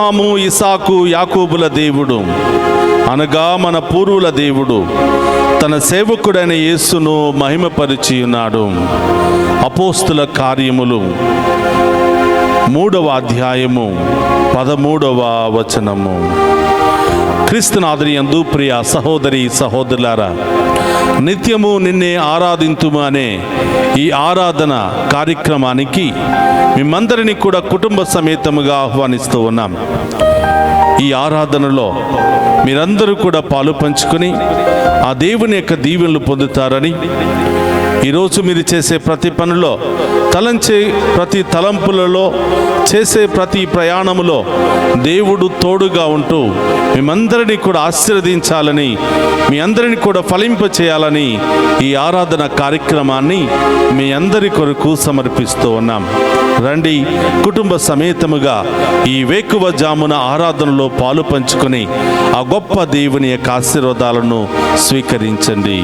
అబ్రహాము, ఇసాకు, యాకోబుల దేవుడు అనగా మన పూర్వుల దేవుడు తన సేవకుడైన యేసును మహిమపరిచి ఉన్నాడు. అపోస్తుల కార్యములు 3వ అధ్యాయము 13వ వచనము. క్రీస్తునాథుని యందు ప్రియ సహోదరి సహోదరులారా, నిత్యము నిన్నే ఆరాధింతుము అనే ఈ ఆరాధన కార్యక్రమానికి మిమ్మందరినీ కూడా కుటుంబ సమేతముగా ఆహ్వానిస్తూ ఉన్నాం. ఈ ఆరాధనలో మీరందరూ కూడా పాలు పంచుకొని ఆ దేవుని యొక్క దీవెనలు పొందుతారని, ఈరోజు మీరు చేసే ప్రతి పనిలో, తలంచే ప్రతి తలంపులలో, చేసే ప్రతి ప్రయాణములో దేవుడు తోడుగా ఉంటూ మేమందరినీ కూడా ఆశీర్వదించాలని, మీ అందరినీ కూడా ఫలింపచేయాలని ఈ ఆరాధన కార్యక్రమాన్ని మీ అందరి కొరకు సమర్పిస్తూ ఉన్నాం. రండి, కుటుంబ సమేతముగా ఈ వేకువ జామున ఆరాధనలో పాలు పంచుకొని ఆ గొప్ప దేవుని యొక్క ఆశీర్వాదాలను స్వీకరించండి.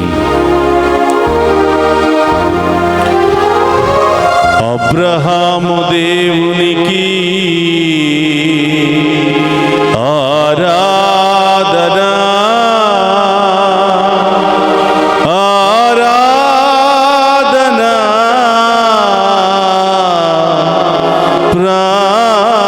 అబ్రహాము దేవునికి ఆరాధన, ఆరాధన, ప్రార్థన.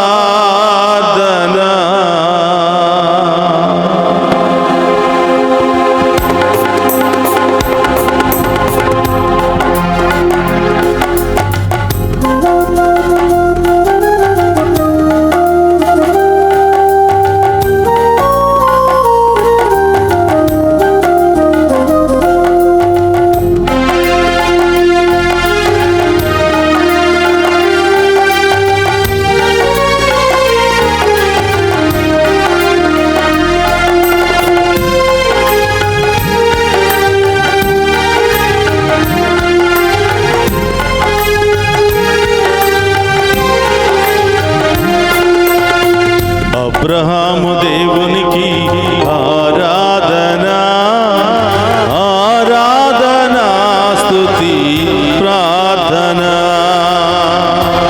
అబ్రహాము దేవునికి ఆరాధన, ఆరాధన, స్తుతి, ప్రార్థన.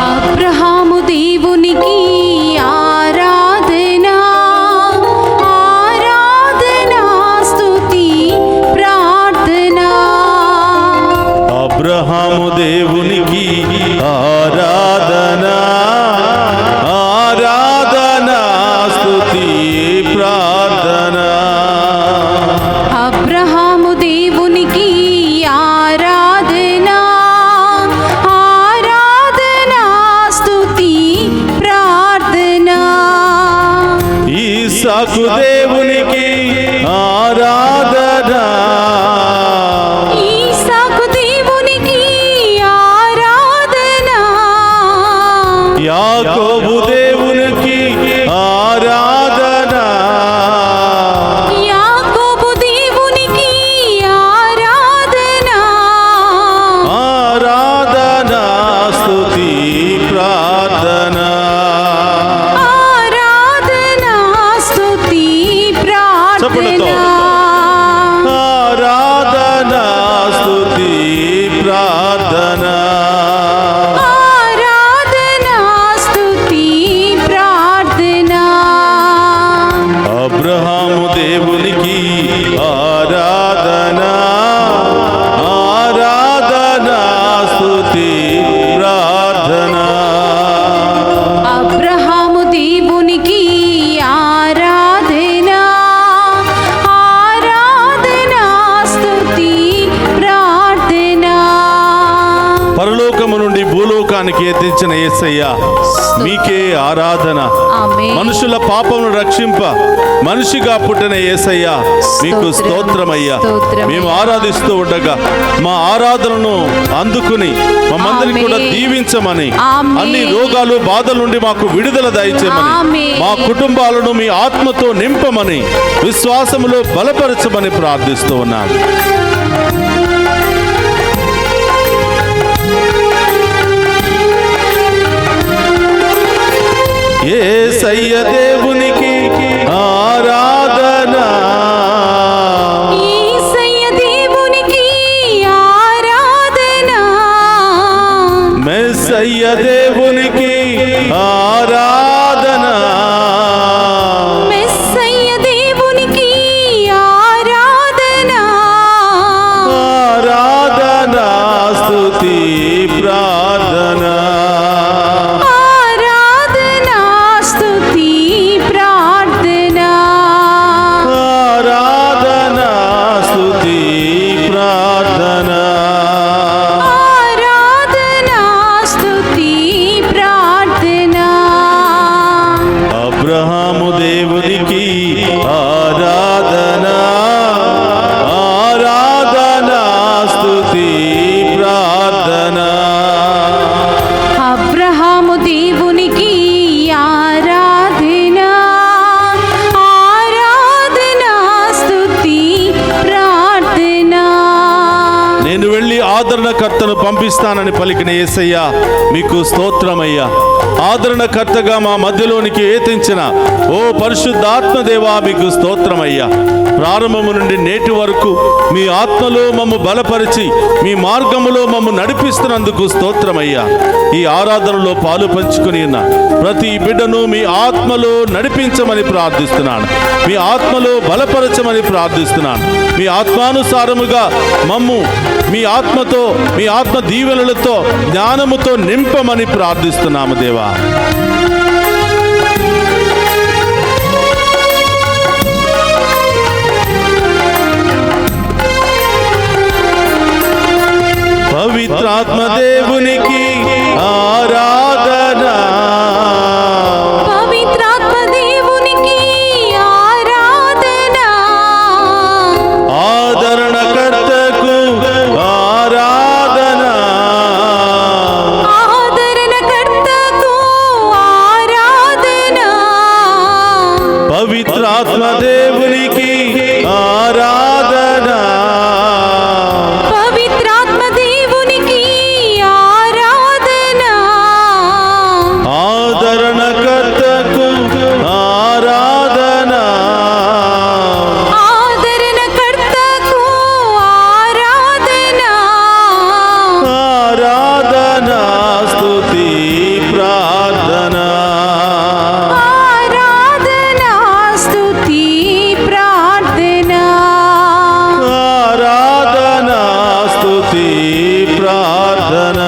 అబ్రహాము దేవునికి ఆరాధన, ఆరాధన, స్తుతి, ప్రార్థన. అబ్రహాము దేవునికి ఆరాధన, ఆరాధన, స్తుతి, ప్రార్థన. అబ్రహాము దేవునికి ఆరాధన, ఆరాధన, స్తుతి, ప్రార్థన. ఇస్సాకు దేవునికి ఆరాధన, ఇస్సాకు దేవునికి ఆరాధన. యాకోబు దేవునికి ఆరాధన, యాకోబు దేవునికి ఆరాధన, ఆరాధన, స్తుతి, ప్రార్థన. ఆరాధన, స్తుతి, ప్రార్థన. ఆరాధన, స్తుతి, ప్రార్థన. ఆరాధన, స్తుతి, ప్రార్థన. అబ్రహాము దేవునికి ఆరాధన, ఆరాధన, స్తుతి, ప్రార్థన. అబ్రహాము దేవునికి ఆరాధన, ఆరాధన, స్తుతి, ప్రార్థన. పరలోకము నుండి భూలోకానికి ఎత్తించిన యేసయ్య మీకే ఆరాధన. ఆమేన్. మనుషుల పాపమును రక్షింప మనిషిగా పుట్టిన యేసయ్య మీకు స్తోత్రమయ్యా. స్తోత్రం. మేము ఆరాధిస్తూ ఉండగా మా ఆరాధనను అందుకుని మమ్మందరినీ కూడా ఆమేన్. దీవించమని, ఆమేన్. అన్ని రోగాలు బాధల నుండి మాకు విడుదల దయచేయమని, ఆమేన్. మా కుటుంబాలను మీ ఆత్మతో నింపమని, విశ్వాసములో బలపరచమని ప్రార్థిస్తూ ఉన్నాం. యేసయ్య దేవునికి ఆరాధన, యేసయ్య దేవునికి ఆరాధన, మెస్సయ్య దేవునికి ఆరాధన, నడిపిస్తానని పలికిన యేసయ్యా మీకు స్తోత్రమయ్యా. ఆదరణకర్తగా మా మధ్యలోనికి ఏతించిన ఓ పరిశుద్ధాత్మదేవా మీకు స్తోత్రమయ్యా. ప్రారంభము నుండి నేటి వరకు మీ ఆత్మలో మమ్ము బలపరిచి మీ మార్గములో మమ్ము నడిపిస్తున్నందుకు స్తోత్రమయ్యా. ఈ ఆరాధనలో పాలు పంచుకుని ఉన్న ప్రతి బిడ్డను మీ ఆత్మలో నడిపించమని ప్రార్థిస్తున్నాను. మీ ఆత్మలో బలపరచమని ప్రార్థిస్తున్నాను. మీ ఆత్మానుసారముగా మమ్ము మీ ఆత్మతో, మీ ఆత్మ దీవెనలతో, జ్ఞానముతో నింపమని ప్రార్థిస్తున్నాము దేవా. పవిత్రాత్మ దేవునికి ఆరాధన, పవిత్రాత్మ దేవునికి ఆరాధన, ఆదరణకర్తకు ఆరాధన, ఆదరణకర్తకు ఆరాధన, పవిత్రాత్మ దేవునికి ఆరాధన, పవిత్రాత్మ దేవునికి ఆరాధన, ఆదరణకర్తకు ఆరాధన, ఆదరణకర్తకు ఆరాధన, ఆరాధన స్తుతి ప్రార్థన, ఆరాధన స్తుతి ప్రార్థన, ఆరాధన స్తుతి ప్రార్థన,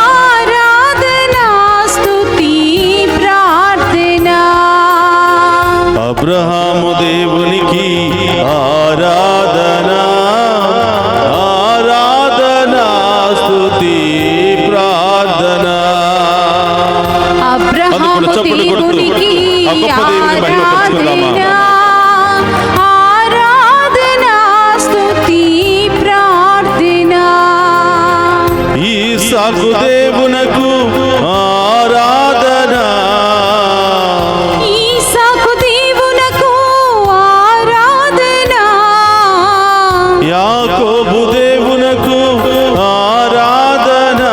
ఆరాధన స్తుతి ప్రార్థన, అబ్రహాము దేవునికి ఆరాధన, ఆరాధన స్తుతి ప్రార్థన. అబ్రహాము చప్పట్లు కొడుతూ దేవునికి ఆ గొప్ప దేవుని మహిమపరచుకుందామా? ఆరాధన స్తుతి ప్రార్థన, ఈసాకు దేవునకు ఆరాధన, ఈసాకు దేవునకు ఆరాధన, యాకోబు దేవునకు ఆరాధన,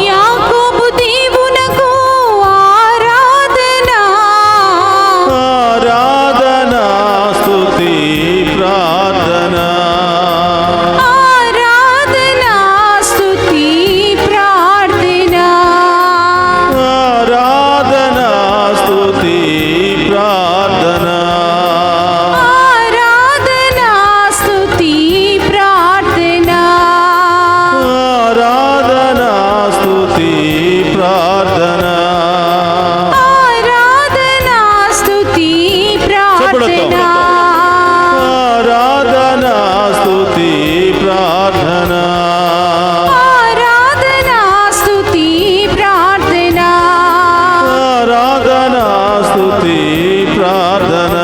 యాకోబు దేవునకు ఆరాధన, ఆరాధన స్తుతి ప్రార్థన, ఆరాధన స్తుతి ప్రార్థన, ఆరాధన స్తుతి ప్రార్థన, ఆరాధన స్తుతి ప్రార్థన, ఆరాధన స్తుతి ప్రార్థన. ఆరాధన స్తుతి ప్రార్థన, ఆరాధన స్తుతి ప్రార్థన, ఆరాధన స్తుతి ప్రార్థన, ఆరాధన స్తుతి ప్రార్థన,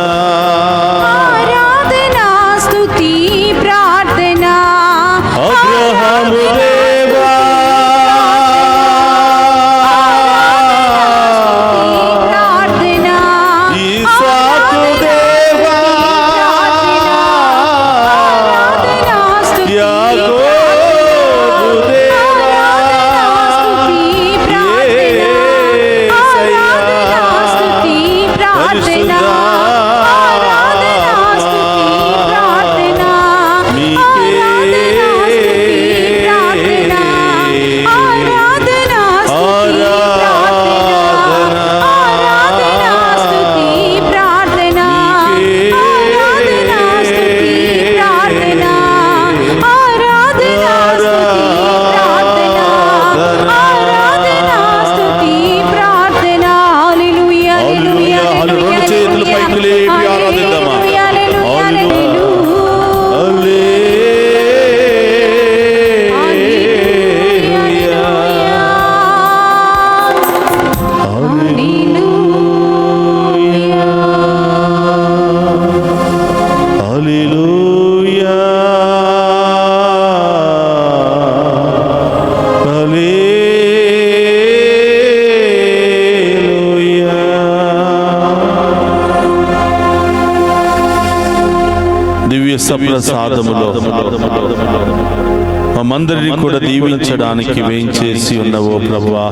ఆరాధన స్తుతి ప్రార్థన, అబ్రహాము దేవా ప్రార్థన, ఈసాకు దేవా ఆరాధన స్తుతి యాకోబు దేవా సప్రసాదములో మమ్మందరినీ కూడా దీవించడానికి వేయించేసి ఉన్న ఓ ప్రభువా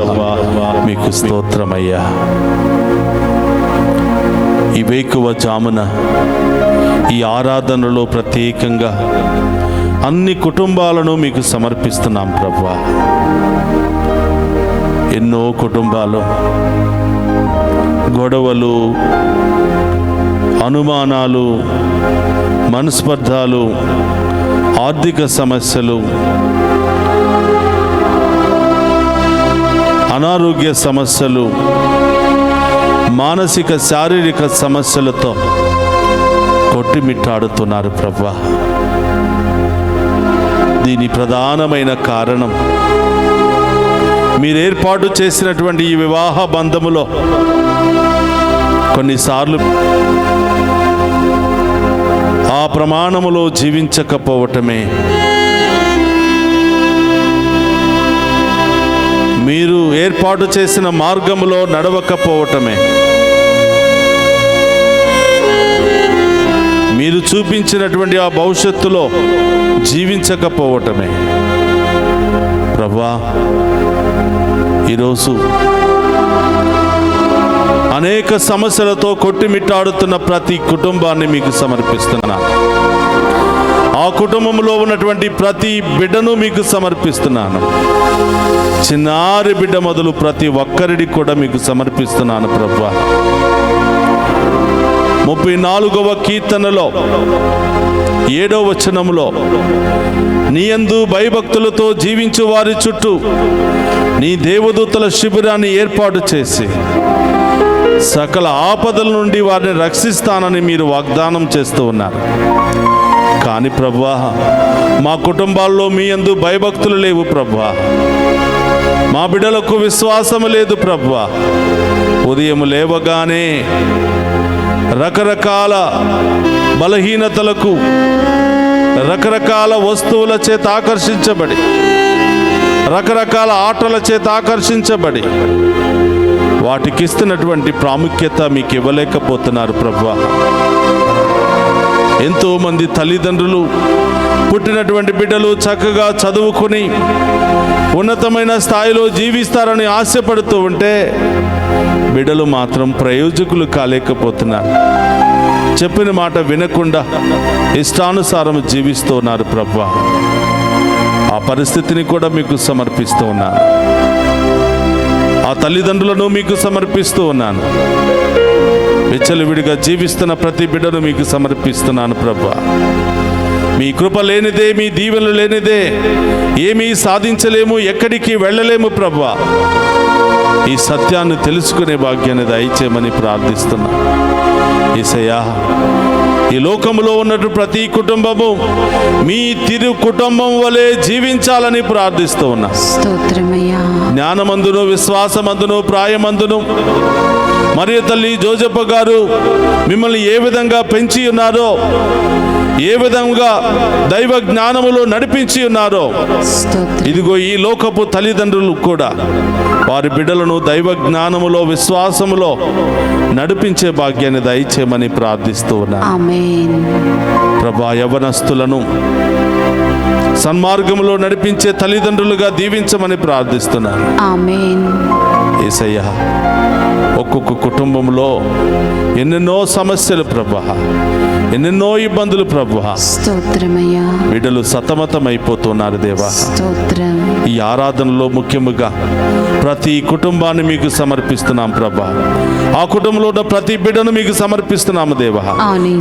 మీకు స్తోత్రమయ్యా. ఈ వేకువ జామున ఈ ఆరాధనలో ప్రత్యేకంగా అన్ని కుటుంబాలను మీకు సమర్పిస్తున్నాం ప్రభువా. ఎన్నో కుటుంబాలు గొడవలు, అనుమానాలు, మనస్పర్ధాలు, ఆర్థిక సమస్యలు, అనారోగ్య సమస్యలు, మానసిక శారీరక సమస్యలతో కొట్టిమిట్టాడుతున్నారు ప్రభువా. దీని ప్రధానమైన కారణం మీరు ఏర్పాటు చేసినటువంటి ఈ వివాహ బంధములో కొన్నిసార్లు ఆ ప్రమాణములో జీవించకపోవటమే, మీరు ఏర్పాటు చేసిన మార్గములో నడవకపోవటమే, మీరు చూపించినటువంటి ఆ భవిష్యత్తులో జీవించకపోవటమే. ప్రభువా, ఈరోజు అనేక సమస్యలతో కొట్టిమిట్టాడుతున్న ప్రతి కుటుంబాన్ని మీకు సమర్పిస్తున్నా. ఆ కుటుంబంలో ఉన్నటువంటి ప్రతి బిడ్డను మీకు సమర్పిస్తున్నాను. చిన్నారి బిడ్డ మొదలు ప్రతి ఒక్కరిని కూడా మీకు సమర్పిస్తున్నాను ప్రభువా. 34వ కీర్తనలో 7వ వచనములో, నీ యందు భయభక్తులతో జీవించు వారి చుట్టూ నీ దేవదూతల శిబిరాన్ని ఏర్పాటు చేసి సకల ఆపదల నుండి వారిని రక్షిస్తానని మీరు వాగ్దానం చేస్తూ ఉన్నారు. కానీ ప్రభువా, మా కుటుంబాల్లో మీ యందు భయభక్తులు లేవు ప్రభువా. మా బిడ్డలకు విశ్వాసము లేదు ప్రభువా. ఉదయం లేవగానే రకరకాల బలహీనతలకు, రకరకాల వస్తువుల చేత ఆకర్షించబడి, రకరకాల ఆటల చేత ఆకర్షించబడి వాటికి ఇస్తున్నటువంటి ప్రాముఖ్యత మీకు ఇవ్వలేకపోతున్నారు ప్రభువా. ఎంతోమంది తల్లిదండ్రులు పుట్టినటువంటి బిడ్డలు చక్కగా చదువుకుని ఉన్నతమైన స్థాయిలో జీవిస్తారని ఆశపడుతూ ఉంటే బిడ్డలు మాత్రం ప్రయోజకులు కాలేకపోతున్నారు. చెప్పిన మాట వినకుండా ఇష్టానుసారం జీవిస్తూ ఉన్నారు ప్రభువా. ఆ పరిస్థితిని కూడా మీకు సమర్పిస్తూ ఉన్నాను. ఆ తల్లిదండ్రులను మీకు సమర్పిస్తూ ఉన్నాను. విచ్చలవిడిగా జీవిస్తున్న ప్రతి బిడ్డను మీకు సమర్పిస్తున్నాను ప్రభువా. మీ కృప లేనిదే, మీ దీవెనలు లేనిదే ఏమీ సాధించలేము, ఎక్కడికి వెళ్ళలేము ప్రభువా. ఈ సత్యాన్ని తెలుసుకునే భాగ్యాన్ని దయచేయమని ప్రార్థిస్తున్నా. యేసయ్యా, ఈ లోకంలో ఉన్నట్టు ప్రతి కుటుంబము మీ తిరు కుటుంబం వలె జీవించాలని ప్రార్థిస్తూ ఉన్నా. స్తోత్రమయ్యా. జ్ఞానమందును, విశ్వాసమందును, ప్రాయమందును మరియు తల్లి జోజప్ప గారు మిమ్మల్ని ఏ విధంగా పెంచి ఉన్నారో, ఏ విధంగా దైవ జ్ఞానములో నడిపించి ఉన్నారో, ఇదిగో ఈ లోకపు తల్లిదండ్రులు కూడా వారి బిడ్డలను దైవ జ్ఞానములో, విశ్వాసములో నడిపించే భాగ్యాన్ని దయచేయమని ప్రార్థిస్తూ ఉన్నారు. ఆమేన్. ప్రభా, యవనస్తులను సన్మార్గములో నడిపించే తల్లిదండ్రులుగా దీవించమని ప్రార్థిస్తున్నాను. ఆమేన్. యేసయ్యా, ఒక్కొక్క కుటుంబంలో ఎన్నెన్నో సమస్యలు ప్రభా, ఎన్నెన్నో ఇబ్బందులు ప్రభా. స్తోత్రమయ్యా. బిడ్డలు సతమతమైపోతున్నారు దేవా. స్తోత్రం. ఈ ఆరాధనలో ముఖ్యముగా ప్రతి కుటుంబాన్ని మీకు సమర్పిస్తున్నాం ప్రభా. ఆ కుటుంబంలో ఉన్న ప్రతి బిడ్డను మీకు సమర్పిస్తున్నాము దేవా.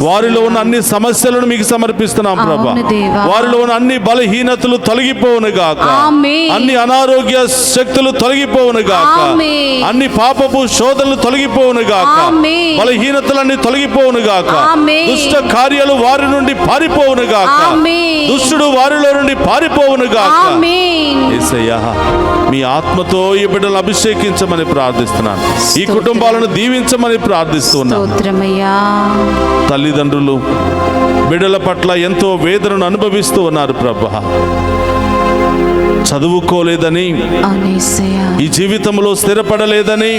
వారిలో ఉన్న అన్ని సమస్యలను మీకు సమర్పిస్తున్నాం ప్రభా. వారిలో ఉన్న అన్ని బలహీనతలు తొలగిపోవును గాక. అన్ని అనారోగ్య శక్తులు తొలగిపోవును గాక. అన్ని పాపపు శోధనలు తొలగిపోవును గాక. బలహీనతలన్నీ తొలగిపోవును గాక. దుష్ట కార్యాలు వారి నుండి పారిపోవును గాక. దుష్టుడు వారిలో నుండి పారిపోవును గాక. యేసయ్యా, మీ ఆత్మతో ఈ బిడ్డలను అభిషేకించమని ప్రార్థిస్తున్నాను. ఈ కుటుంబాలను దీవించమని ప్రార్థిస్తున్నాను. తల్లిదండ్రులు బిడ్డల పట్ల ఎంతో వేదనను అనుభవిస్తూ ఉన్నారు ప్రభా. చదువుకోలేదని, ఈ జీవితంలో స్థిరపడలేదని,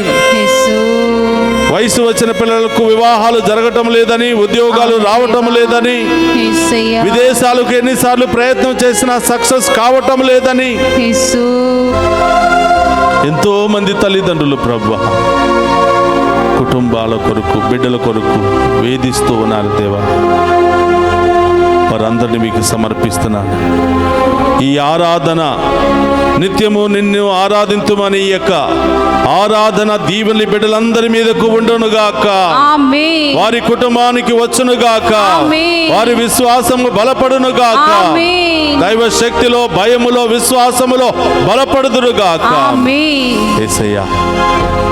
వయసు వచ్చిన పిల్లలకు వివాహాలు జరగటం లేదని, ఉద్యోగాలు రావటం లేదని, యేసయ్యా, విదేశాలకు ఎన్నిసార్లు ప్రయత్నం చేసినా సక్సెస్ కావటం లేదని యేసు, ఎంతో మంది తల్లిదండ్రులు ప్రభువా కుటుంబాల కొరకు, బిడ్డల కొరకు వేధిస్తూ ఉన్నారు దేవా. వారందరినీ మీకు సమర్పిస్తున్నాను. ఈ ఆరాధన నిత్యము నిన్ను ఆరాధింతుమని ఈ యొక్క ఆరాధన దీవెనలు బిడ్డలందరి మీదకు ఉండునుగాక. ఆమేన్. వారి కుటుంబానికి వచ్చునుగాక. ఆమేన్. వారి విశ్వాసము బలపడునుగాక. ఆమేన్. దైవ శక్తిలో, భయములో, విశ్వాసములో బలపడుదురుగాక. ఆమేన్. యేసయ్యా,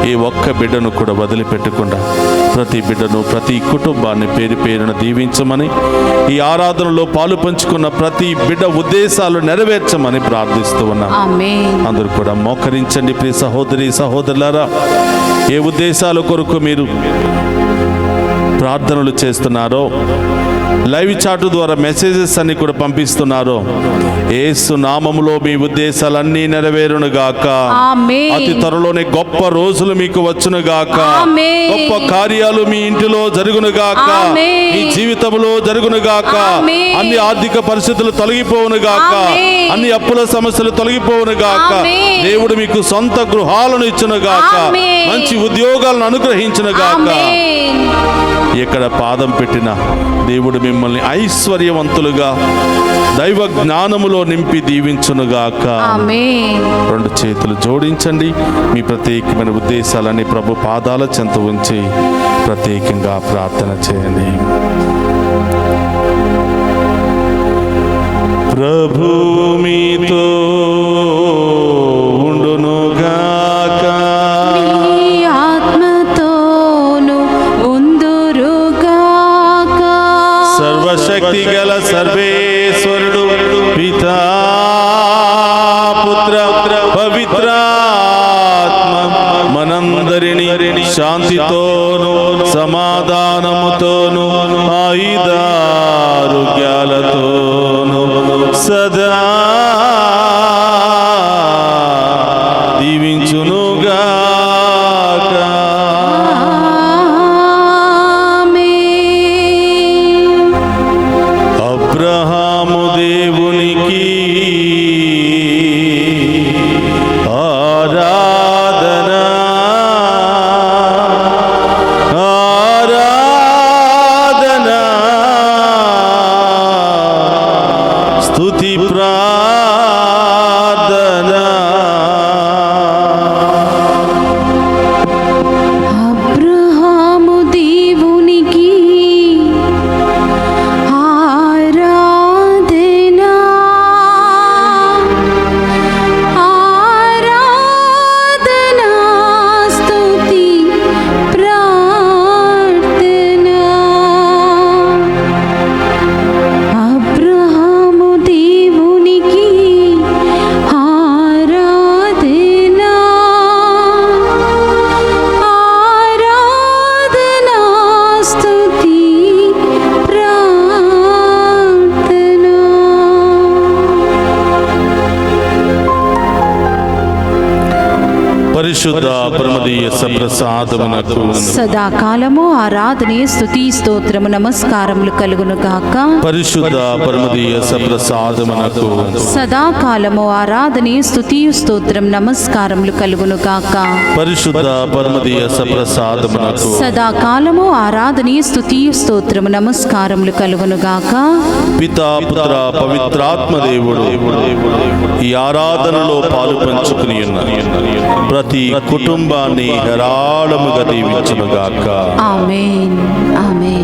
ఈ ఒక్క బిడ్డను కూడా వదిలిపెట్టకుండా ప్రతి బిడ్డను, ప్రతి కుటుంబాన్ని పేరు పేరున దీవించమని, ఈ ఆరాధనలో పాలు పంచుకున్న ప్రతి బిడ్డ ఉద్దేశాలు నెరవేర్చమని ప్రార్థిస్తూ ఉన్నాం. ఆమేన్. అందరూ కూడా మోకరించండి. ప్రియ సహోదరి సహోదరులారా, ఏ ఉద్దేశాల కొరకు మీరు ప్రార్థనలు చేస్తున్నారో, లైవ్ చాటు ద్వారా మెసేజెస్ అన్ని కూడా పంపిస్తున్నారో, యేసు నామములో మీ ఉద్దేశాలన్నీ నెరవేరునుగాక. ఆమేన్. అతి త్వరలోనే గొప్ప రోజులు మీకు వచ్చునుగాక. ఆమేన్. గొప్ప కార్యాలు మీ ఇంటిలో జరుగునుగాక. ఆమేన్. మీ జీవితంలో జరుగునుగాక. ఆమేన్. అన్ని ఆర్థిక పరిస్థితులు తొలగిపోవునుగాక. ఆమేన్. అన్ని అప్పుల సమస్యలు తొలగిపోవునుగాక. ఆమేన్. దేవుడు మీకు సొంత గృహాలను ఇచ్చునుగాక. ఆమేన్. మంచి ఉద్యోగాలను అనుగ్రహించునుగాక. ఆమేన్. ఎక్కడ పాదం పెట్టినా దేవుడు మిమ్మల్ని ఐశ్వర్యవంతులుగా దైవ జ్ఞానములో నింపి దీవించునుగాక. ఆమేన్. రెండు చేతులు జోడించండి. మీ ప్రత్యేకమైన ఉద్దేశాలని ప్రభు పాదాల చెంత ఉంచి ప్రత్యేకంగా ప్రార్థన చేయండి. ప్రభు మీతో ఉండునుగాక. నీ ఆత్మతోను ఉందురుగాక. సర్వశక్తి గల సర్వేశ్వరుడు పితా, పుత్ర, పవిత్రాత్మ మనందరినీ శాంతితోను, సమాధానముతోను, ఆయుధారోగ్యాలతోను సదా దీవించునుగాక. ఆమేన్. అబ్రహాము దేవునికి ఆరాధన, ఆరాధన, స్తుతి ప్రార్థన. అబ్రహాము దేవునికి ఆరాధన, ఆరాధన, స్తుతి ప్రార్థన. అబ్రహాము దేవునికి ఆరాధన, ఆరాధన, స్తుతి ప్రార్థన. పరిశుద్ధ పరమదీయ సప్రసాదమునకు సదాకాలము ఆరాధనే స్తుతి స్తోత్రము నమస్కారములు కలుగును గాక. పరిశుద్ధ పరమదీయ సప్రసాదమునకు సదాకాలము ఆరాధనే స్తుతి స్తోత్రం నమస్కారములు కలుగును గాక. పరిశుద్ధ పరమదీయ సప్రసాదమునకు సదాకాలము ఆరాధనే స్తుతి స్తోత్రము నమస్కారములు కలుగును గాక. పితా, పుత్ర, పవిత్రాత్మ దేవుడు ఈ ఆరాధనలో పాలు పంచుకుని ఉన్న ప్రతి కుటుంబాన్ని హేరాళముగా దీవించునుగాక. ఆమేన్. ఆమేన్.